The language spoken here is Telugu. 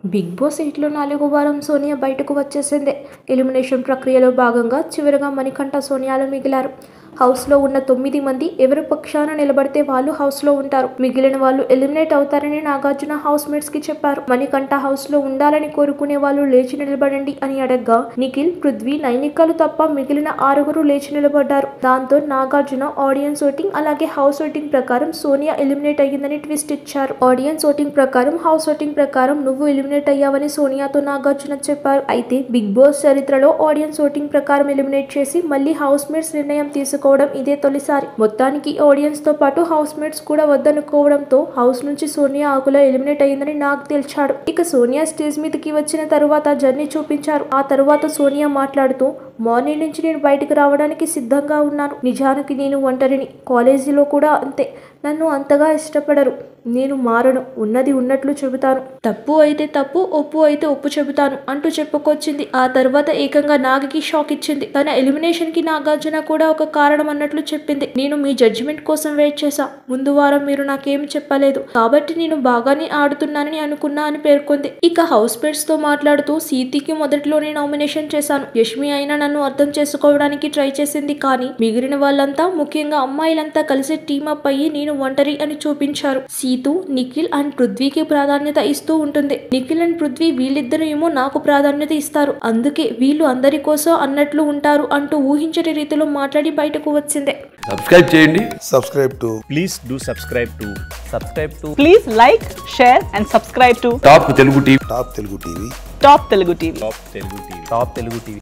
బిగ్ బాస్ 8లో 4వ వారం సోనియా బయటకు వచ్చేసింది. ఎలిమినేషన్ ప్రక్రియలో భాగంగా చివరగా మణికంఠ సోనియాలు మిగిలారు. హౌస్లో ఉన్న 9 మంది ఎవరి పక్షాన నిలబడితే వాళ్ళు హౌస్లో ఉంటారు. మిగిలిన వాళ్ళు ఎలిమినేట్ అవుతారని నాగార్జున హౌస్ మేట్స్ కి చెప్పారు. మణికంఠ హౌస్లో ఉండాలని కోరుకునే వాళ్ళు లేచి నిలబడండి అని అడగ్గా నిఖిల్, పృథ్వీ, నైనికాలు తప్ప మిగిలిన 6గురు లేచి నిలబడ్డారు. దాంతో నాగార్జున ఆడియన్స్ ఓటింగ్ అలాగే హౌస్ ఓటింగ్ ప్రకారం సోనియా ఎలిమినేట్ అయ్యిందని ట్విస్ట్ ఇచ్చారు. ఆడియన్స్ ఓటింగ్ ప్రకారం, హౌస్ ఓటింగ్ ప్రకారం నువ్వు ఎలిమినేట్ అయ్యావని సోనియాతో నాగార్జున చెప్పారు. అయితే బిగ్ బాస్ చరిత్రలో ఆడియన్స్ ఓటింగ్ ప్రకారం ఎలిమినేట్ చేసి మళ్ళీ హౌస్ మేట్స్ నిర్ణయం తీసుకోవడం ఇదే తొలిసారి. మొత్తానికి ఆడియన్స్ తో పాటు హౌస్ మేట్స్ కూడా వద్దనుకోవడంతో హౌస్ నుంచి సోనియా ఆకుల ఎలిమినేట్ అయ్యిందని నాగ్ తేల్చాడు. ఇక సోనియా స్టేజ్ మీదకి వచ్చిన తరువాత జర్నీ చూపించారు. ఆ తరువాత సోనియా మాట్లాడుతూ, మార్నింగ్ నుంచి నేను బయటకు రావడానికి సిద్ధంగా ఉన్నాను. నిజానికి నేను ఒంటరిని. కాలేజీలో కూడా అంతే. నన్ను అంతగా ఇష్టపడరు. నేను మారను. ఉన్నది ఉన్నట్లు చెబుతాను. తప్పు అయితే తప్పు, ఒప్పు అయితే ఒప్పు చెబుతాను అంటూ చెప్పుకొచ్చింది. ఆ తర్వాత ఏకంగా నాగికి షాక్ ఇచ్చింది. తన ఎలిమినేషన్ కి నాగార్జున కూడా ఒక కారణం అన్నట్లు చెప్పింది. నేను మీ జడ్జిమెంట్ కోసం వెయిట్ చేశా. ముందు వారం మీరు నాకేం చెప్పలేదు కాబట్టి నేను బాగానే ఆడుతున్నానని అనుకున్నా అని పేర్కొంది. ఇక హౌస్ మేట్స్ తో మాట్లాడుతూ, సీతికి మొదట్లోనే నామినేషన్ చేశాను. యష్మి అయినా నన్ను అర్థం చేసుకోవడానికి ట్రై చేసింది. కానీ మిగిలిన వాళ్ళంతా, ముఖ్యంగా అమ్మాయిలంతా కలిసి టీమప్ అయ్యి నేను ఒంటరి అని చూపించారు. సీతు, నిఖిల్ అండ్ పృథ్వీకి ప్రాధాన్యత ఇస్తూ ఉంటుంది. నిఖిల్ అండ్ పృథ్వీ వీళ్ళిద్దరూ ఏమో నాకు ప్రాధాన్యత ఇస్తారు. అందుకే వీళ్ళు అందరి కోసం అన్నట్లు ఉంటారు అంటూ ఊహించని రీతిలో మాట్లాడి బయటకు వచ్చింది. సబ్స్క్రైబ్ చేయండి. Subscribe to. Please like, share and subscribe to top Telugu TV. Top Telugu TV.